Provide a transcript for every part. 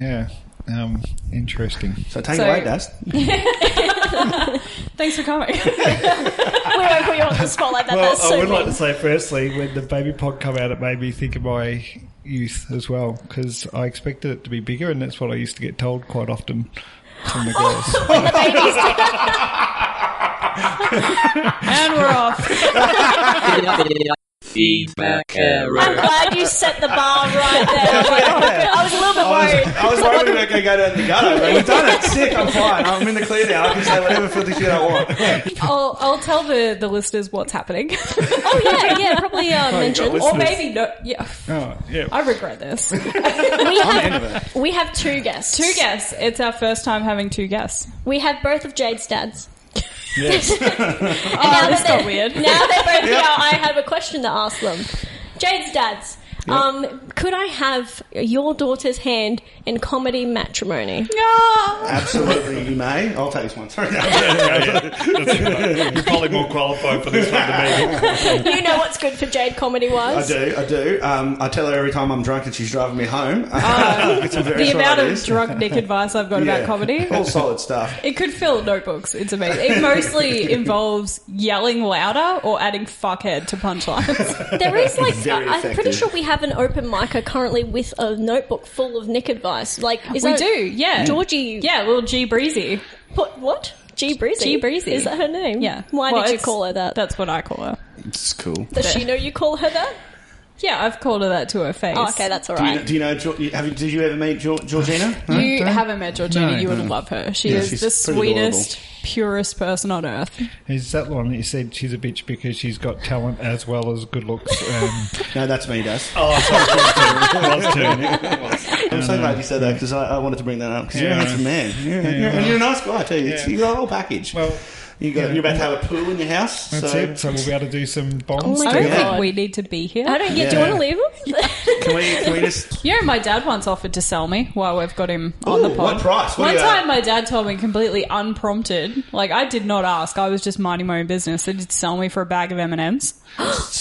Yeah. Interesting. So take it away, Daz. Thanks for coming. We won't put you on the spot like that. Well, That's so I would like mean. to say, firstly, when the baby pod came out, it made me think of my youth as well, because I expected it to be bigger, and that's what I used to get told quite often from the girls. When the baby's And we're off. Feedback error. I'm glad you set the bar right there. I was a little bit worried. I was worried we weren't going to go down the gutter, but we've done it. Sick, I'm fine. I'm in the clear now. I can say whatever filthy shit I want. I'll tell the listeners what's happening. Oh, yeah, probably mention. Or maybe no. Yeah. Oh, yeah. I regret this. We have two guests. Two guests. It's our first time having two guests. We have both of Jayde's dads. Yes. Oh, this got weird. Now they're both here. I have a question to ask them. Jayde's dads. Could I have your daughter's hand in comedy matrimony? No. Absolutely, you may. I'll take this one. Sorry. You're probably more qualified for this one than me. You know what's good for Jayde comedy-wise? I do. I tell her every time I'm drunk and she's driving me home. The amount of drunk Nick advice I've got about comedy. All solid stuff. It could fill notebooks. It's amazing. It mostly involves yelling louder or adding fuckhead to punchlines. There is Very I'm pretty effective. sure we have an open micer currently with a notebook full of Nick advice. Like, is We that do, yeah. Georgie? Yeah, little G Breezy. What? G Breezy. G Breezy. Is that her name? Yeah. Why Well, did you it's- call her that? That's what I call her. It's cool. Does she know you call her that? Yeah, I've called her that to her face. Oh, okay, that's all right. Do you know? Did you ever meet Georgina? You don't- haven't met Georgina, No, you would no. love her. She Yeah, is she's the pretty sweetest, purest person on earth. Is that the one that you said she's a bitch because she's got talent as well as good looks? No, that's me, Daz. Oh, I'm so glad you said that because I wanted to bring that up because you're a Yeah. handsome man. And you're a nice guy too. You got a whole package. Well, You're about to have a pool in your house. that's so it. So we'll be able to do some bombs. Oh my I don't God. think we need to be here. I don't get. Do you Yeah. want to leave him? Can we just? You know, my dad once offered to sell me while we've got him on the Ooh, pod. what price? What One are you time at? my dad told me completely unprompted, like I did not ask, I was just minding my own business, that he'd sell me for a bag of M&Ms.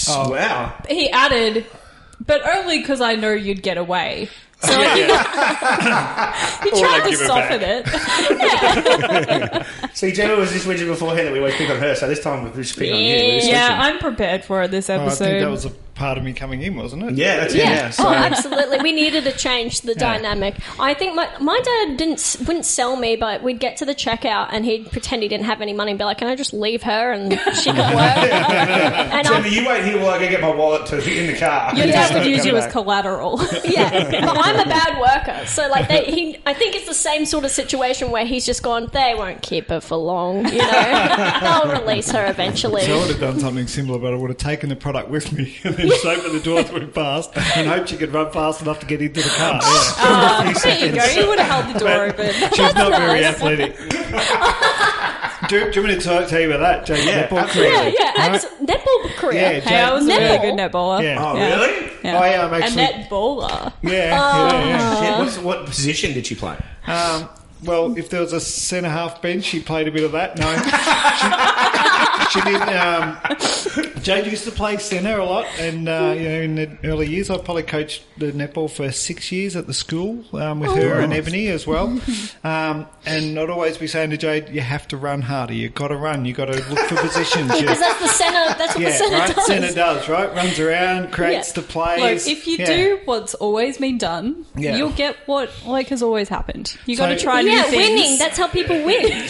Wow. He added, but only because I know you'd get away. So he tried to give it soften it. See, Jemma was just whinging beforehand that we always pick on her, so this time we're just picking on you. We're just Yeah, switching. I'm prepared for it this Oh, I episode. think that was a part of me coming in, wasn't it? Yeah, that's it. Yeah. So, Oh, absolutely. We needed to change the dynamic. I think my dad wouldn't sell me, but we'd get to the checkout and he'd pretend he didn't have any money and be like, "Can I just leave her and she can work?" And Jemma, you wait here while I go get my wallet in the car. Your dad would use Come you as back. collateral. yeah, but I'm a bad worker, so like I think it's the same sort of situation where he's just gone. They won't keep her for long, you know. They'll release her eventually. So I would have done something similar, but I would have taken the product with me and then just opened the door through fast and hoped she could run fast enough to get into the car. Yeah. There you go. You would have held the door open. She's not very nice. athletic. do you want me to tell you about that, Jayde? Yeah, Netball absolutely. career? Netball career. Yeah, Hey, I was a really Netball? good netballer. Yeah. Oh, really? Yeah. I am actually. A netballer. Yeah. Shit, what position did you play? Well, if there was a centre half bench, she played a bit of that. No, she did. Jayde used to play centre a lot, and in the early years, I probably coached the netball for 6 years at the school with her and Ebony as well. And I'd always be saying to Jayde, "You have to run harder. You got to run. You got to look for positions." Because that's the centre. That's what the centre right. does. Centre does right. Runs around, creates Yeah. the plays. Look, if you Yeah. do what's always been done, Yeah. you'll get what has always happened. You got to So- try new Yeah, things. winning. That's how people win.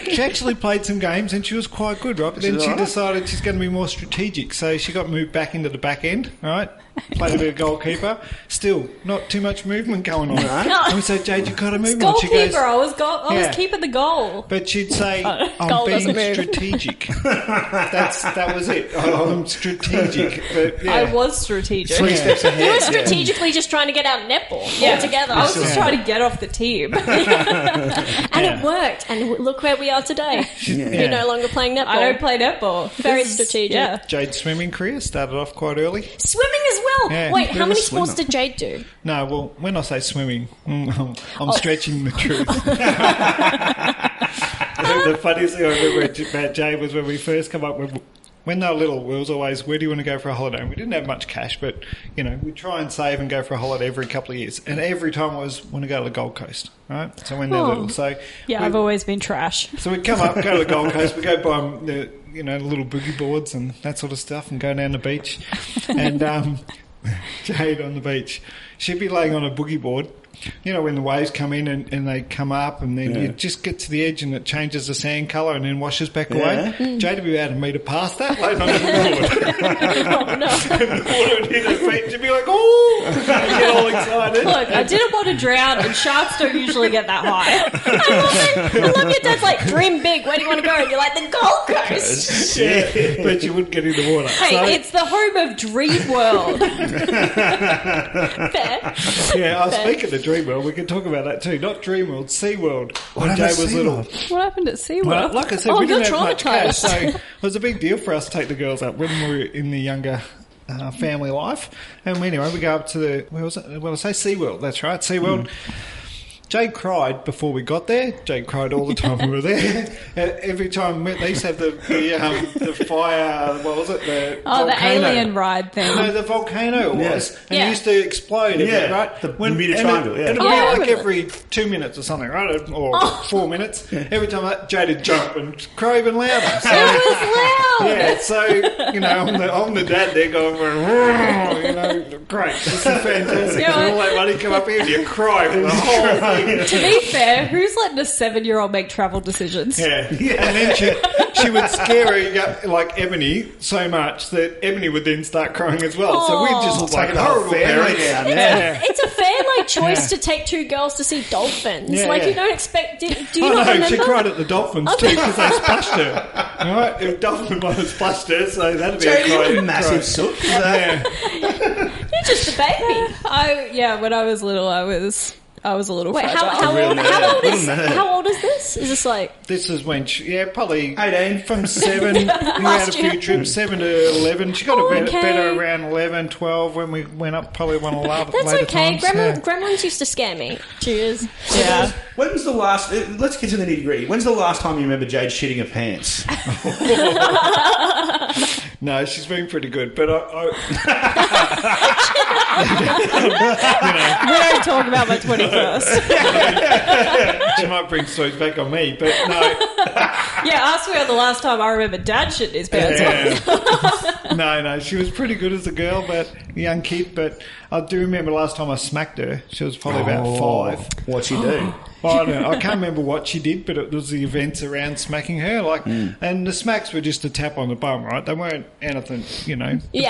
She actually played some games and she was quite good, right? But then she decided she's going to be more strategic, so she got moved back into the back end, right? Played a bit of goalkeeper. Still, not too much movement going on. Right. And we said, "Jayde, you've got to move more." She Goalkeeper. goes, I was Yeah. keeping the goal. but she'd say, "I'm Goal being doesn't move." strategic." That was it. I'm strategic. But, yeah. I was strategic. 3 steps ahead. You were strategically just trying to get out netball altogether. I was just trying to get off the team. And it worked. And look where we are today. You're no longer playing netball. I don't play netball. Very This is- strategic. Yeah. Jade's swimming career started off quite early. Swimming as well. Yeah. Wait, Bit how of a many swimmer. sports did Jayde do? No, well, when I say swimming, I'm stretching the truth. The funniest thing I remember about Jay was when we first come up with when they were little, it was always, where do you want to go for a holiday? And we didn't have much cash, but, we'd try and save and go for a holiday every couple of years. And every time it was, want to go to the Gold Coast, right? So when they're little. So I've always been trash. So we'd come up, go to the Gold Coast, we'd go buy them the little boogie boards and that sort of stuff and go down the beach. And Jayde on the beach, she'd be laying on a boogie board. When the waves come in and they come up and then you just get to the edge and it changes the sand colour and then washes back away. Jayde would be about a metre past that, laying on the board. Oh, no. And the water would hit her feet. She'd be like, oh! And get all excited. Look, I didn't want to drown, and sharks don't usually get that high. I love your dad's like, dream big, where do you want to go? And you're like, the Gold Coast. Yeah, but you wouldn't get in the water. Hey, it's the home of Dream World. Fair. Yeah, I was speaking to Dream World. We can talk about that too. Not Dream World, Sea World. When Jayde was little. What happened at SeaWorld? Well, like I said, we you're didn't have much cash, traumatised. so it was a big deal for us to take the girls up when we were in the younger family life. And anyway, we go up to the, where was it? Well, I say SeaWorld, that's right, SeaWorld. Jayde cried before we got there. Jayde cried all the time we were there. Every time they used to have the fire, what was it? The volcano. The alien ride thing. No, the volcano it was. And it used to explode, right? The Bermuda Triangle, It'd be like every 2 minutes or something, right? Or 4 minutes. Every time Jayde would jump and cry even louder. So, It was loud. yeah, so, I'm the dad there going, great, this is fantastic. And all that money come up here and you cry for the whole thing. To be fair, who's letting a 7-year-old make travel decisions? Yeah. And then she would scare her, like Ebony, so much that Ebony would then start crying as well. So we'd just look like horrible parents. It's a fair choice to take 2 girls to see dolphins. Yeah, you don't expect. Do you not no, remember? she cried at the dolphins too because they splashed her. Right? If dolphin might have splashed her, so that'd be a cry. Massive soot. Yeah. You're just a baby. When I was little, I was a little Wait, fragile. how old is this? Is this like... This is when she, probably 18. From 7. We had a few trips, 7 to 11. She got a bit better around 11, 12 when we went up probably one of the later That's okay. times. Gremlins used to scare me. Cheers. Yeah. When's the last... Let's get to the nitty-gritty. When's the last time you remember Jayde shitting her pants? No, she's been pretty good, but We don't talk about my 21st. she might bring stories back on me, but no. Ask me on the last time I remember Dad shitting his pants. No, she was pretty good as a girl, but a young kid. But I do remember last time I smacked her. She was probably about 5. What'd she do? I don't know. I can't remember what she did, but it was the events around smacking her. And the smacks were just a tap on the bum, right? They weren't anything, the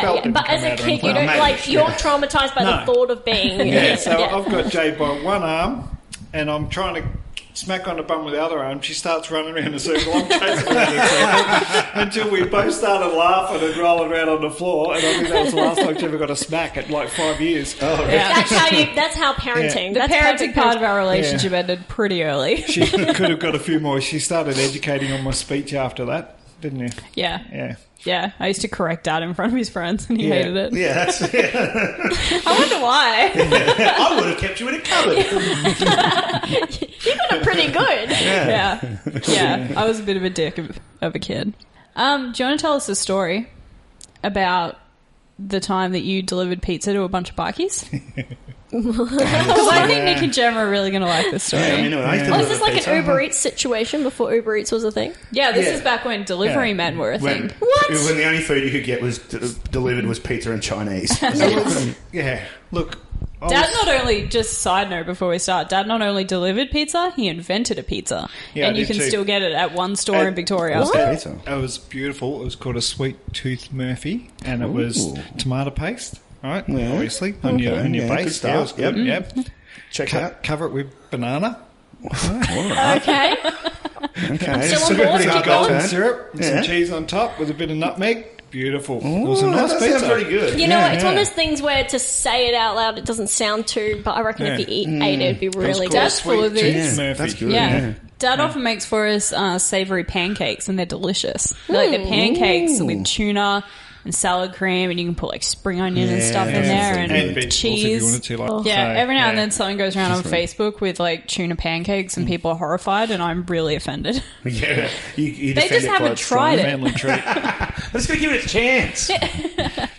belt didn't but come as a out or kid, you anything. don't you're traumatized by the thought of being. So I've got Jayde by one arm, and I'm trying to smack on the bum with the other arm. She starts running around in a circle. I'm chasing around in a circle until we both started laughing and rolling around on the floor. And I think that was the last time she ever got a smack at like 5 years. That's how parenting. The That's parenting part of our relationship ended pretty early. She could have got a few more. She started educating on my speech after that, didn't you? Yeah. Yeah, I used to correct Dad in front of his friends, and he hated it. Yeah, I wonder why. I would have kept you in a cupboard. You got it pretty good. Yeah. I was a bit of a dick of a kid. Do you want to tell us a story about the time that you delivered pizza to a bunch of bikies? Because I think Nick and Jemma are really going to like this story. Is this like an Uber Eats situation before Uber Eats was a thing? Yeah, this is back when delivery men were a thing. What? When the only food you could get was delivered was pizza and Chinese. Look. Dad not only, just side note before we start, Dad not only delivered pizza, he invented a pizza. Yeah, and you can still get it at one store in Victoria. It was beautiful. It was called a Sweet Tooth Murphy, and it was tomato paste, right? Yeah. Obviously, on your base. Good it was good, yep. Check out. Cover it with banana. Okay. Still on board? Keep Golden going. syrup and some cheese on top with a bit of nutmeg. Beautiful. It was a nice that pizza. sounds pretty good. You know what? It's one of those things where to say it out loud, it doesn't sound too. But I reckon if you ate it, it'd be really good. Dad's full of these. Murphy. That's good. Yeah. Dad often makes for us savoury pancakes, and they're delicious. They're like they're pancakes with tuna, and salad cream, and you can put like spring onion and stuff in there, and vegetables cheese. if you wanted to, like, Yeah, so, every now and then something goes around on Facebook with like tuna pancakes, and people are horrified, and I'm really offended. Yeah, you They just haven't tried it. family treat. Let's go give it a chance.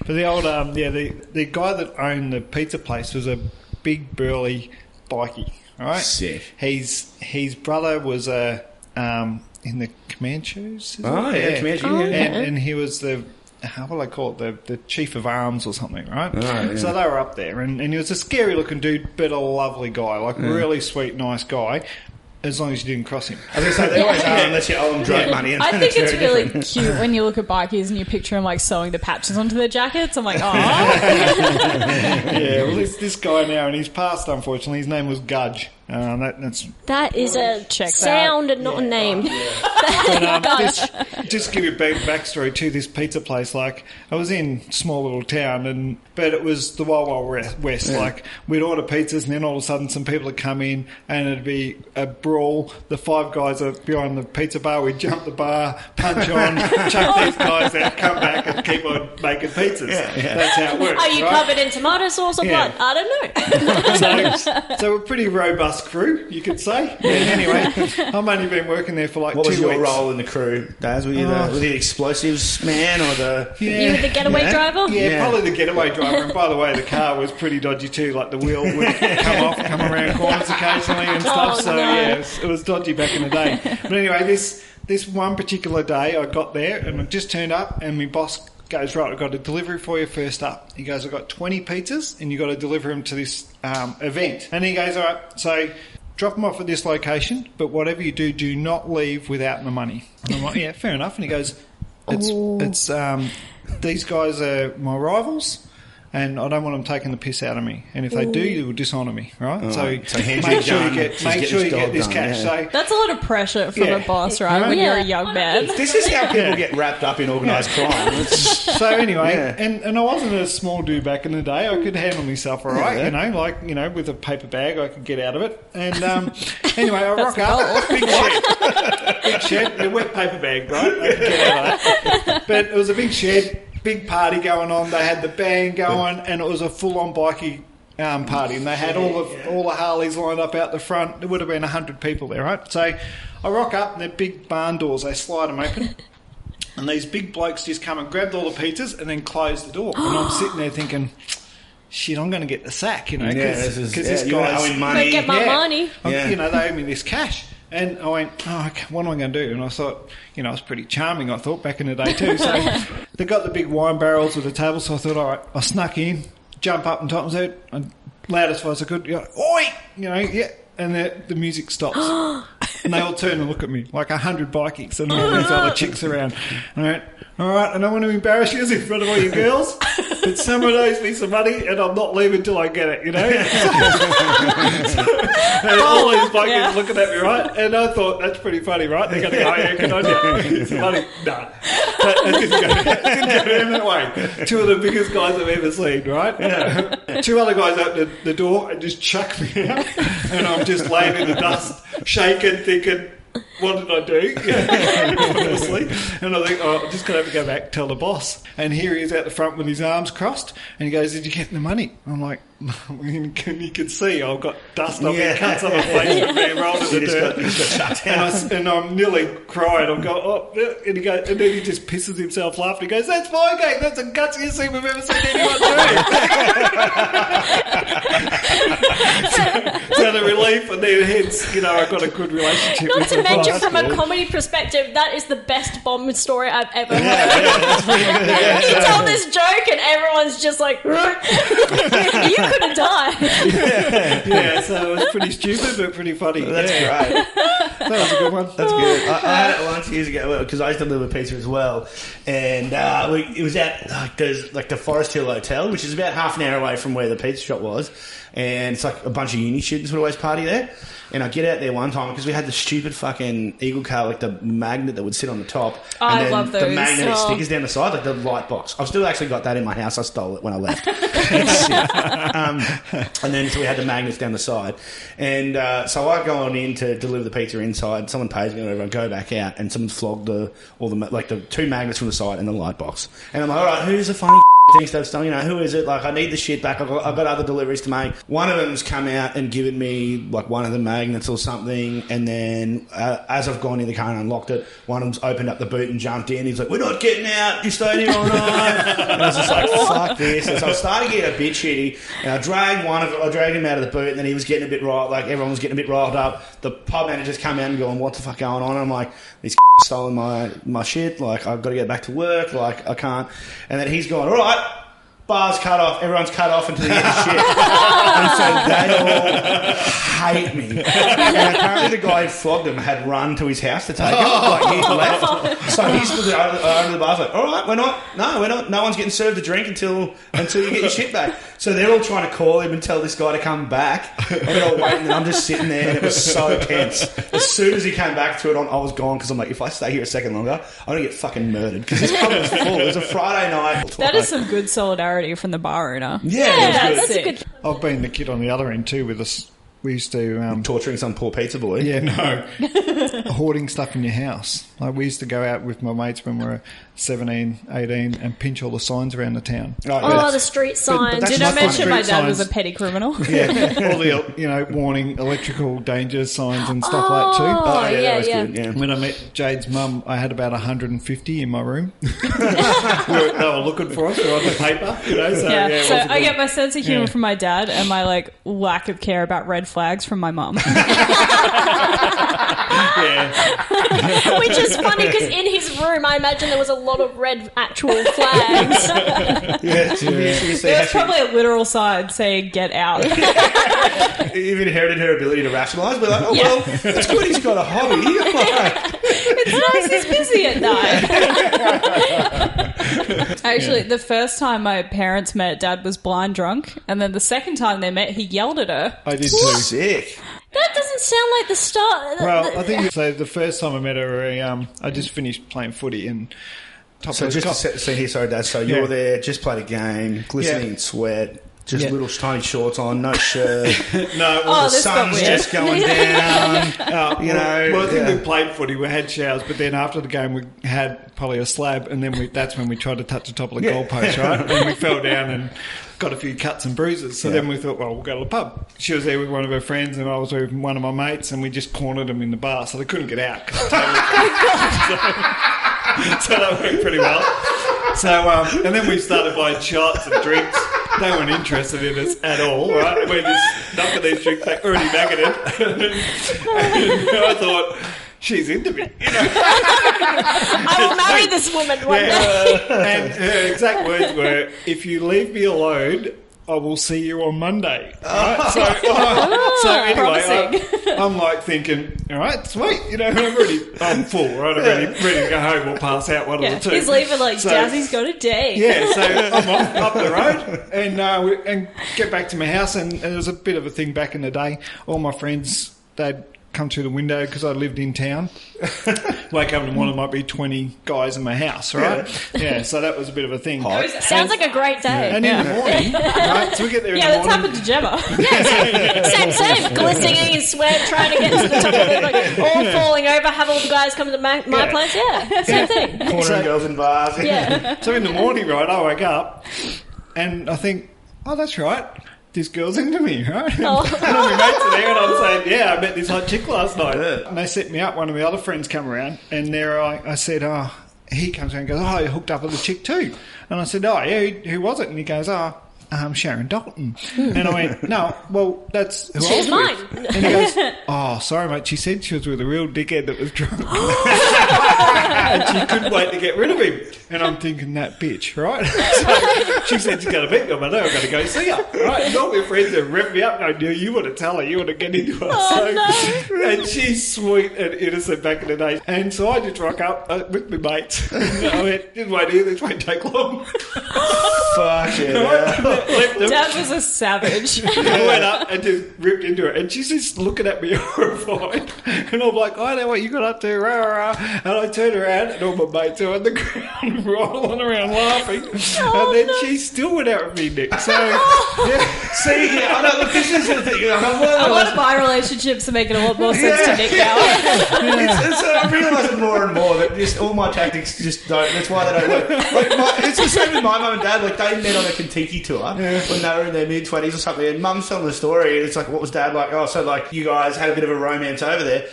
But the old, the guy that owned the pizza place was a big burly bikie. All right, Sick. His brother was in the Comanches. Comanches. And he was the, how will I call it, the chief of arms or something, right? Oh, yeah. So they were up there, and he was a scary looking dude, but a lovely guy, like really sweet, nice guy. As long as you didn't cross him. I was going to say, they always are, unless you owe them drug money. And I think it's very really different. cute when you look at bikies and you picture them like sewing the patches onto their jackets. I'm like, oh. Yeah, well, this guy now, and he's passed, unfortunately. His name was Gudge. That is a Checks sound and not a name. Just to give you a big backstory to this pizza place, like, I was in a small little town, but it was the Wild Wild West. Yeah. Like, we'd order pizzas, and then all of a sudden some people would come in, and it'd be a brawl. The five guys are behind the pizza bar. We'd jump the bar, punch on, chuck these guys out, come back, and keep on making pizzas. That's how it works. Are you right? covered in tomato sauce or blood? I don't know. So we're a pretty robust crew, you could say. Yeah, anyway, I've only been working there for like 2 What weeks. was your role in the crew, Daz? Were you the explosives man or the... You were the getaway driver? Yeah, probably the getaway driver. And by the way, the car was pretty dodgy too. Like the wheel would come around corners occasionally and stuff. So yeah, it was dodgy back in the day. But anyway, this one particular day, I got there and I just turned up, and my boss goes, right, I've got a delivery for you first up. He goes, I've got 20 pizzas and you've got to deliver them to this event. And he goes, all right, so drop them off at this location, but whatever you do, do not leave without the money. And I'm like, yeah, fair enough. And he goes, it's these guys are my rivals, and I don't want them taking the piss out of me. And if they do, you will dishonour me, right? Oh, So make sure you get this cash. Yeah. So That's a lot of pressure from a boss, right? When you're a young man. This is how people get wrapped up in organised crime. So anyway, and I wasn't a small dude back in the day. I could handle myself all right, Yeah. with a paper bag, I could get out of it. And anyway, I rock up, big shed, a wet paper bag, right? I could get out of that. But it was a big shed, big party going on. They had the band going, and it was a full-on bikie party, and they had all the Harleys lined up out the front. There would have been 100 people there, right? So I rock up, and they're big barn doors. They slide them open. And these big blokes just come and grabbed all the pizzas and then closed the door. And I'm sitting there thinking, shit, I'm going to get the sack, because this guy's owing money. Get my money. they owe me this cash. And I went, oh, okay, what am I going to do? And I thought, I was pretty charming, I thought, back in the day too. So they got the big wine barrels with the table, so I thought, all right, I snuck in, jump up on top of it, and loud as far as I could, oi! And the music stops. And they all turn and look at me, like 100 bikies and all these other chicks around. And I went, all right, I don't want to embarrass you in front of all you girls, but someone owes me some money and I'm not leaving till I get it, And all these bikies looking at me, right? And I thought, that's pretty funny, right? They're going to go, oh, yeah, can I get some money? Nah. But it didn't go down that way. Two of the biggest guys I've ever seen, right? Yeah. Two other guys opened the door and just chucked me out. And I'm just laying in the dust, shaking, thinking, what did I do? Honestly. And I think, I'm just going to have to go back and tell the boss. And here he is out the front with his arms crossed. And he goes, did you get the money? I'm like, you can see I've got dust on me, cuts on my face from being rolled in the dirt. And I'm nearly crying. I'm going, oh, and then he just pisses himself laughing. He goes, that's fine, Kate. That's the gutsiest thing we've ever seen anyone do. So the relief, and then hence, I've got a good relationship Not with to the mention, boss. from a comedy perspective, that is the best bomb story I've ever heard. You tell this joke and everyone's just like, you could have died. Yeah, so it was pretty stupid but pretty funny. That's great. That was a good one. That's good. I had it once years ago because I used to deliver pizza as well, and it was at the Forest Hill Hotel, which is about half an hour away from where the pizza shop was, and it's like a bunch of uni students would always party there. And I get out there one time because we had the stupid fucking fucking Eagle car, like the magnet that would sit on the top. Oh, and I then love the those. magnetic Oh. stickers down the side, like the light box. I've still actually got that in my house. I stole it when I left. It's sick. And then so we had the magnets down the side. And so I go on in to deliver the pizza inside. Someone pays me or whatever. I go back out and someone's flogged the 2 magnets from the side and the light box. And I'm like, all right, who's the funny thing stuff? You know, who is it? Like, I need the shit back. I've got other deliveries to make. One of them's come out and given me like one of the magnets or something. And then as I've gone in the car and unlocked it, one of them's opened up the boot and jumped in. He's like, we're not getting out. You staying here all night. And I was just like, fuck this. And so I started to get a bit shitty. And I dragged him out of the boot. And then he was getting a bit riled. Like, everyone was getting a bit riled up. The pub manager's come out and going, what the fuck going on? And I'm like, these stolen my shit. Like, I've got to get back to work. Like, I can't. And then he's gone, all right. Bar's cut off. Everyone's cut off into the end of shit. And so they all hate me. And apparently the guy who flogged him had run to his house to take him. Like, he'd left. So he's over the bar's like, all right, we're not. No one's getting served a drink until you get your shit back. So they're all trying to call him and tell this guy to come back. And they're all waiting, and I'm just sitting there, and it was so tense. As soon as he came back to it, I was gone, because I'm like, if I stay here a second longer, I'm going to get fucking murdered. Because this pub was full. It was a Friday night. That is some good solidarity from the bar owner. Yeah, that's a sick. good. I've been the kid on the other end too with us. We used to... torturing some poor pizza boy. Yeah, no. Hoarding stuff in your house. Like, we used to go out with my mates when we were 17, 18 and pinch all the signs around the town. Oh, the street signs. that's Did I not mention my street dad was a signs. petty criminal? Yeah, all the, warning electrical danger signs and stuff like that too. Oh, yeah, that was yeah. good, yeah. When I met Jayde's mum, I had about 150 in my room. They were looking for us. We were on the paper, So, Yeah, it so wasn't I good. get my sense of humour Yeah. from my dad and my lack of care about red flags from my mum. Yeah. Which is funny because in his room, I imagine there was a lot of red actual flags. Yeah, There was probably a literal sign saying "Get out." You've inherited her ability to rationalise. We're like, oh, well, it's good he's got a hobby. Like, It's nice he's busy at night. Actually, the first time my parents met, Dad was blind drunk, and then the second time they met, he yelled at her. I did too. sick. That doesn't sound like the start. Well, I think so. The first time I met her, I just finished playing footy and So just to set the scene here, sorry, Dad. So Yeah. you're there, just played a game, glistening in sweat, just Yeah. little tiny shorts on, no shirt. no, Oh, The this got sun's weird. just going down. Well, I think yeah. we played footy. We had showers, but then after the game, we had probably a slab, and then that's when we tried to touch the top of the goalpost, right? And we fell down and got a few cuts and bruises. So then we thought, well, we'll go to the pub. She was there with one of her friends, and I was with one of my mates, and we just cornered them in the bar, so they couldn't get out. 'Cause so that worked pretty well. So, and then we started buying shots and drinks. They weren't interested in us at all, right? We're just knocking these drinks, they already maggoted. And I thought, she's into me, I will marry this woman one day. And her exact words were, if you leave me alone, I will see you on Monday. Right? So anyway, I'm like thinking, all right, sweet. I'm full, right? I'm ready to go home or pass out, one of the two. He's leaving So- Dazzy's got a date. Yeah, so I'm up the road and get back to my house, and it was a bit of a thing back in the day. All my friends, they'd come through the window because I lived in town. Wake up in the morning, might be 20 guys in my house, right? Yeah, so that was a bit of a thing. Sounds like a great day. And in the morning, right? So we get there in Yeah, the that's morning. happened to Jemma. Same. Glistening in sweat, trying to get to the top of it, like all falling over. Have all the guys come to my place. Yeah, same thing. Cornering girls in bars. Yeah. So in the morning, right, I wake up and I think, oh, that's right. This girl's into me, right? And all my mates are there, and I'm saying, yeah, I met this hot chick last night. Yeah. And they set me up. One of my other friends come around, and there I said, he comes around and goes, oh, you hooked up with a chick too. And I said, oh, yeah, who was it? And he goes, Sharon Dalton. And I went, no, well, that's who She's I was mine. with. And he goes, oh, sorry, mate. She said she was with a real dickhead that was drunk. And she couldn't wait to get rid of him. And I'm thinking, that bitch, right? So she said she's going to beat me on my day. I've got to go see her, right? And all my friends have ripped me up going, no, you want to tell her. You want to get into her. And she's sweet and innocent back in the day. And so I just rock up with my mates. And I went, just wait here. This won't take long. Fuck yeah. Dad was a savage. I went up and just ripped into it, and she's just looking at me horrified. And I'm like, I know what you got up to, rah, rah, rah. And I turned around, and all my mates are on the ground rolling around laughing. And then she still went out with me, Nick. So, yeah. See, I know, look, this is the thing. A lot of my relationships are making a lot more sense to Nick now. I'm realising more and more that just all my tactics just don't. That's why they don't work. Like it's the same with my mum and dad. Like they met on a Kentucky tour when they were in their mid-20s or something, and mum's telling the story. And it's like, what was dad like? Oh, so like you guys had a bit of a romance over there.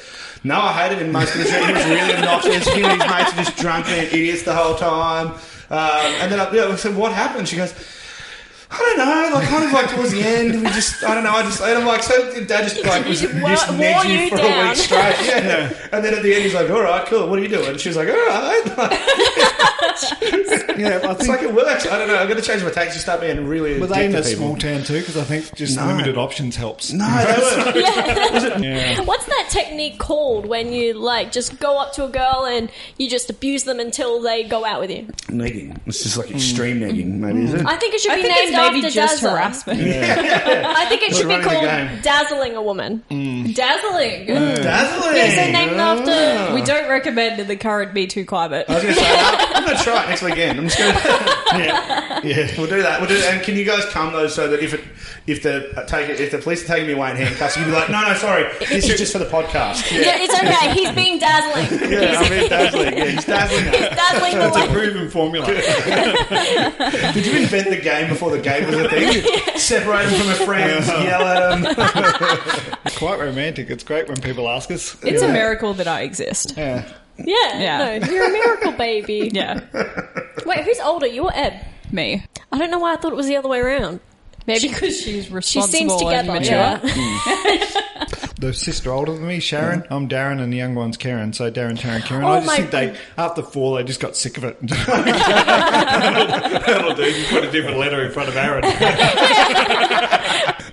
No, I hated him most of the time. He was really obnoxious. He and his mates were just drunk and idiots the whole time. And then I said, what happened? She goes, I don't know, like kind of like towards the end, we just, I don't know, and I'm like, so Dad just like was just negged you for a week straight, yeah. And then at the end he's like, all right, cool, what are you doing? And she was like, all right. Yeah, I think it's like it works. I don't know, I'm going to change my tactics, start being really. Were they in a small town too? Because I think just limited options helps. No, they were. Yeah. What's that technique called when you like just go up to a girl and you just abuse them until they go out with you? Negging. It's just like extreme negging, maybe, is it? I think it should be named after just Dazzle. harassment. I think it should be called dazzling a woman. Dazzling. Dazzling. Yeah, so named after. We don't recommend in the current Me Too climate. I was going to say, I'm going to try it next weekend. I'm just going to. Yeah, we'll do that. And can you guys come though, so that if the police are taking me away in handcuffs, you'll be like, no, sorry, this is just for the podcast. Yeah, it's okay. He's being dazzling. Yeah, I'm being dazzling. Yeah, he's dazzling. He's dazzling the It's a way. proven formula. Did you invent the game before the game was a thing? Separate him from his friends, yell at him. It's quite romantic. It's great when people ask us. It's a miracle that I exist. Yeah. Yeah, no, you're a miracle baby. Yeah. Wait, who's older, you or Eb? Me. I don't know why I thought it was the other way around. Maybe because she's responsible seems and together, mature. yeah. The sister older than me, Sharon. I'm Darren, and the young one's Karen. So Darren, Taryn, Karen. Oh, I just my think they, after 4, they just got sick of it. That'll do. You put a different letter in front of Aaron.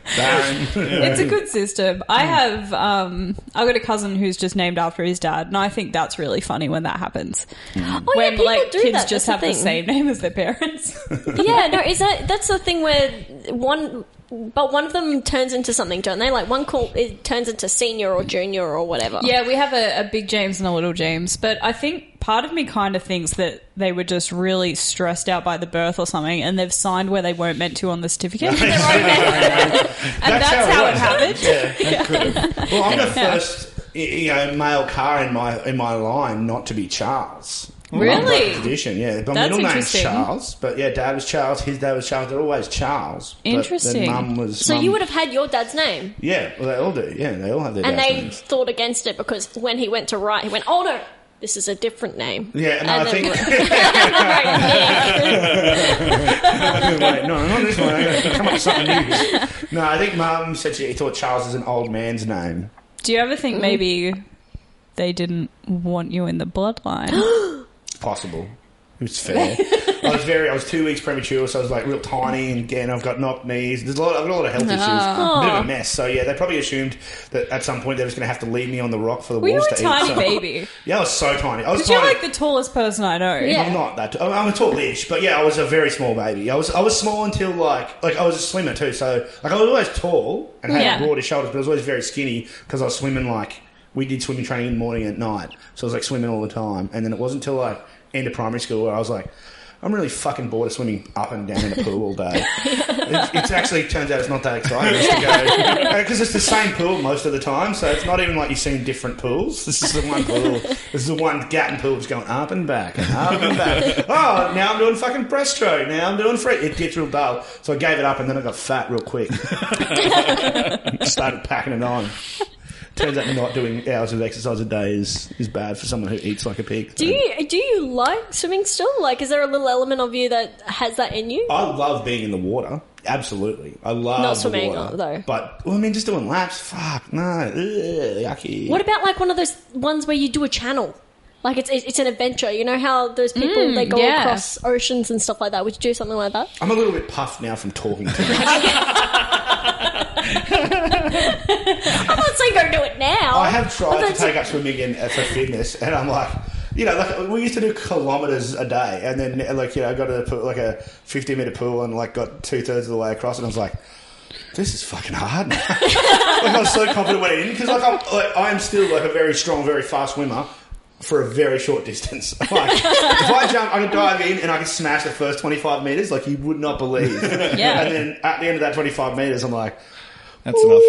Darren. It's a good system. I have I've got a cousin who's just named after his dad, and I think that's really funny when that happens. Oh, When yeah, people like do kids that. just That's have the thing. same name as their parents. Yeah, no, that's the thing where one of them turns into something, don't they? Like it turns into senior or junior or whatever. Yeah, we have a big James and a little James, but I think part of me kind of thinks that they were just really stressed out by the birth or something, and they've signed where they weren't meant to on the certificate. And that's how it happened. Yeah. Well, I'm the first, male Carr in my line not to be Charles. Really? Tradition, yeah. My That's middle name's interesting. Charles, but yeah, Dad was Charles, his dad was Charles. They're always Charles. Interesting. But Mum was. So you would have had your dad's name, Yeah, well, they all do. Yeah, they all have their and dad's they names. thought against it because when he went to write, he went, "Oh no, this is a different name." Yeah, no, And I then- think. Nick. Wait, no, not this one. I gotta come up with something new. No, I think Mum said she thought Charles was an old man's name. Do you ever think maybe they didn't want you in the bloodline? Possible. It was fair. I was 2 weeks premature, so I was like real tiny, and again I've got knocked knees. I've got a lot of health issues. A bit of a mess. So yeah, they probably assumed that at some point they were just going to have to leave me on the rock for the Were you wolves a to tiny eat. So. baby? Yeah, I was so tiny. I was Because you're tiny. like the tallest person I know. Yeah. I'm not that. I'm a tallish, but yeah, I was a very small baby. I was small until like I was a swimmer too. So like I was always tall and had broader shoulders, but I was always very skinny because I was swimming we did swimming training in the morning and at night. So I was like swimming all the time, and then it wasn't until like end of primary school where I was like, I'm really fucking bored of swimming up and down in a pool all day. It actually turns out it's not that exciting just to go because it's the same pool most of the time, so it's not even like you've seen different pools. This is the one pool. This is the one Gatton pool just going up and back and up and back. Oh, now I'm doing fucking breaststroke. Now I'm doing free. It gets real dull, so I gave it up and then I got fat real quick. Started packing it on. Turns out not doing hours of exercise a day is bad for someone who eats like a pig. Do you like swimming still? Like, is there a little element of you that has that in you? I love being in the water. Absolutely. I love Not the swimming, water. though. But, well, I mean, just doing laps, fuck, no. Ugh, yucky. What about like one of those ones where you do a channel? Like it's an adventure. You know how those people they go across oceans and stuff like that. Would you do something like that? I'm a little bit puffed now from talking to you. I'm not saying go do it now. I have tried to take up swimming for fitness, and I'm like, you know, like we used to do kilometres a day, and then like I got to put like a 50-metre pool and like got 2/3 of the way across, and I was like, this is fucking hard. Like I was so confident when I in because I'm still like a very strong, very fast swimmer for a very short distance. Like if I jump, I can dive in and I can smash the first 25 metres like you would not believe. Yeah. And then at the end of that 25 metres, I'm like, That's enough.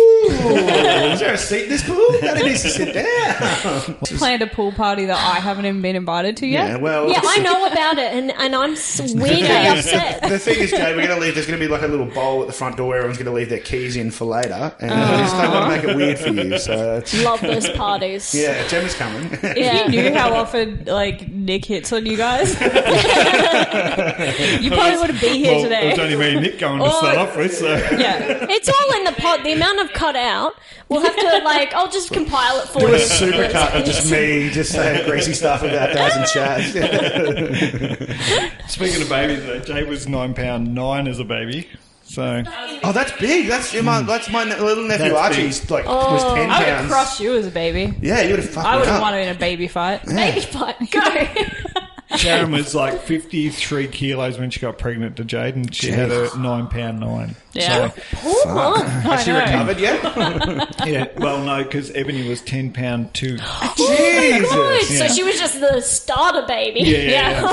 is there a seat in this pool? That needs to sit down. Planned a pool party that I haven't even been invited to yet. Yeah, well... Yeah, I know about it, and I'm weirdly upset. The thing is, Jade, we're going to leave... There's going to be like a little bowl at the front door where everyone's going to leave their keys in for later, and I just don't want to make it weird for you, so... Love those parties. Yeah, Gemma's coming. If you knew how often like Nick hits on you guys, you probably wouldn't be here today. It was only me and Nick going to start off with, so... Yeah. It's all in the pod. The amount of cut out, we'll have to like. I'll just compile it for Do you. a supercut of just me just saying greasy stuff about Daz and Chaz. Speaking of babies, though, Jay was £9.9 as a baby, so... Oh, that's big. That's my little nephew That's Archie's big. like was 10 I would have pounds. crushed you as a baby. Yeah, you would have fucked I me would have up. won it in a baby fight. Baby fight. Go. Sharon was like 53 kilos when she got pregnant to Jade, and she had a £9.9. Yeah. So, Poor mum. Has she I know. recovered yet? yeah, well, no, because Ebony was £10.2. Good. Jesus. So she was just the starter baby. Yeah.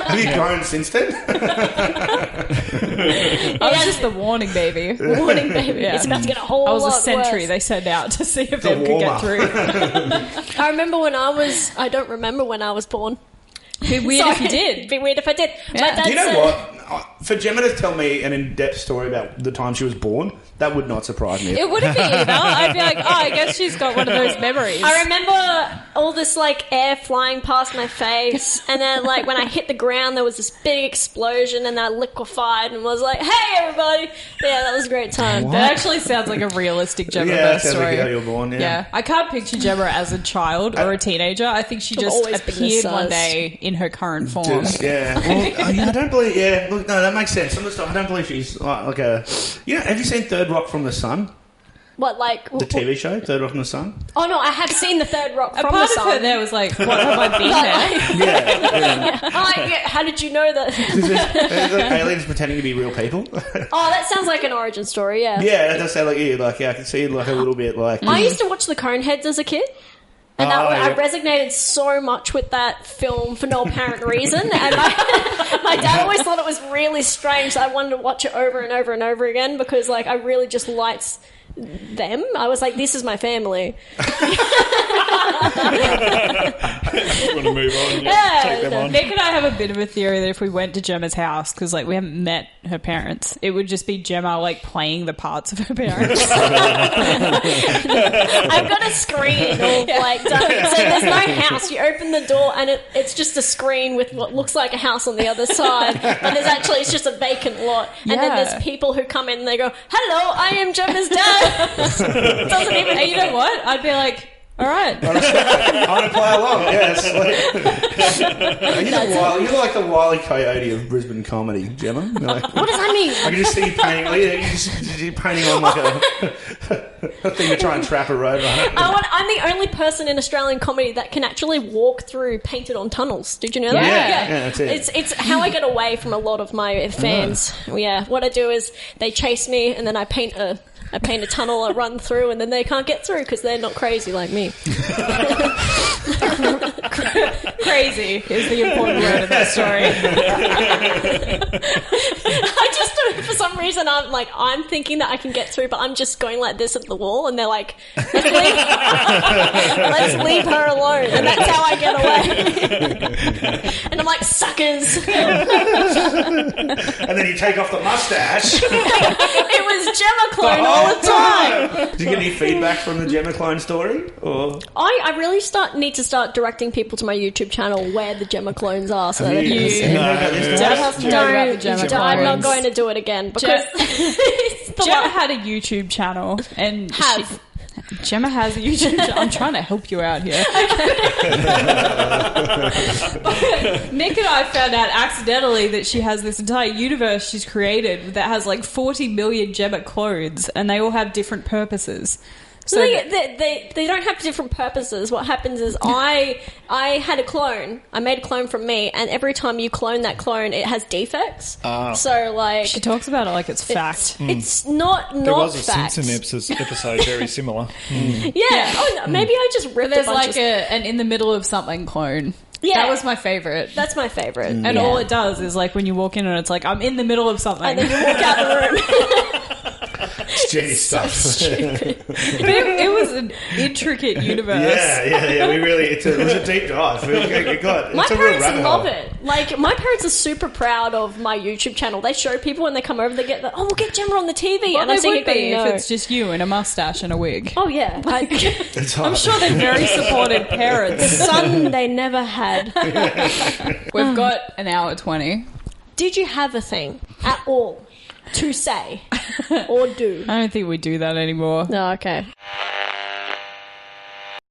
Have you grown since then? I was just the warning baby. Warning baby. Yeah. It's about to get a whole I was lot a sentry worse. they sent out to see if The Em could get warmer. through. I remember when I don't remember when I was born. It'd be weird if you It'd did. be weird if I did. Yeah. My dad Do you know said, what? For Jemma to tell me an in-depth story about the time she was born, that would not surprise me. It wouldn't be either. I'd be like, oh, I guess she's got one of those memories. I remember all this like air flying past my face, and then like when I hit the ground, there was this big explosion, and I liquefied and was like, "Hey, everybody!" Yeah, that was a great time. That actually sounds like a realistic Gemma Yeah, birth sounds story. like how you were born, yeah. I can't picture Gemma as a child or a teenager. I think she I've just always been this appeared one size. day in her current form. Just, yeah. Well, I don't believe... Yeah, look, no, that makes sense. Some of the stuff, I don't believe she's like a... You know, have you seen Third Rock from the Sun? What, like? The TV show, Third Rock from the Sun? Oh no, I have seen the Third Rock A from part the of sun. her there was like, what have I been there? Yeah. I'm like, yeah, how did you know that? There's aliens pretending to be real people. Oh, that sounds like an origin story. Yeah. Yeah, that does sound like you. Like, yeah, I can see it like a little bit like... I used to watch the Coneheads as a kid. And Oh, I yeah. resonated so much with that film for no apparent reason. And my dad always thought it was really strange. So I wanted to watch it over and over and over again because, like, I really just liked them. I was like, this is my family. Just want to move on. Yeah, Take them on. Nick and I have a bit of a theory that if we went to Gemma's house, because like we haven't met her parents, it would just be Gemma like playing the parts of her parents. I've got a screen all like done. So there's no house. You open the door and it's just a screen with what looks like a house on the other side. But it's just a vacant lot. And then Yeah. there's people who come in and they go, "Hello, I am Gemma's dad." Doesn't even. And you know what? I'd be like, all right. I want to play along, yes. You're like the Wile E. Coyote of Brisbane comedy, Gemma. You're like, What does that mean? I can just see you painting, you're painting on like a thing to try and trap a road runner. I'm the only person in Australian comedy that can actually walk through painted on tunnels. Did you know that? Yeah, that's it. It's how I get away from a lot of my fans. Yeah, what I do is they chase me and then I paint a tunnel, I run through, and then they can't get through because they're not crazy like me. Crazy is the important word in that story. I just don't, for some reason, I'm thinking that I can get through, but I'm just going like this at the wall, and they're like, let's leave her alone, and that's how I get away. And I'm like, suckers. And then you take off the mustache. It was Jemma clone all the time. Did you get any feedback from the Jemma clone story? Or I really need to start directing people to my YouTube channel where the Jemma clones are, so that they can see. Dad hasn't heard about the Gemma I'm not clones. going to do it again because Gemma had a YouTube channel and Gemma has a YouTube channel. I'm trying to help you out here. Nick and I found out accidentally that she has this entire universe she's created that has like 40 million Gemma clones and they all have different purposes. So they don't have different purposes. What happens is I had a clone. I made a clone from me, and every time you clone that clone, it has defects. So like she talks about it like it's fact. It's not There was a fact. Simpson episode very similar. Yeah. Oh, no, maybe I just ripped There's a bunch like of... an in the middle of something clone. Yeah. That was my favourite. That's my favourite. And all it does is like when you walk in and it's like, I'm in the middle of something. And then you walk out the room. It's genius stuff. Stupid. But it was an intricate universe. Yeah. We really, it was a deep dive. My It's a real parents rabbit love hole. it. Like, my parents are super proud of my YouTube channel. They show people when they come over, they get the, we'll get Jemma on the TV. Well, and I they say, would be no. if it's just you in a mustache and a wig. Oh, yeah. It's hard. I'm sure they're very supportive parents. Son they never had. We've got an hour 20. Did you have a thing at all to say or do? I don't think we do that anymore. No, okay.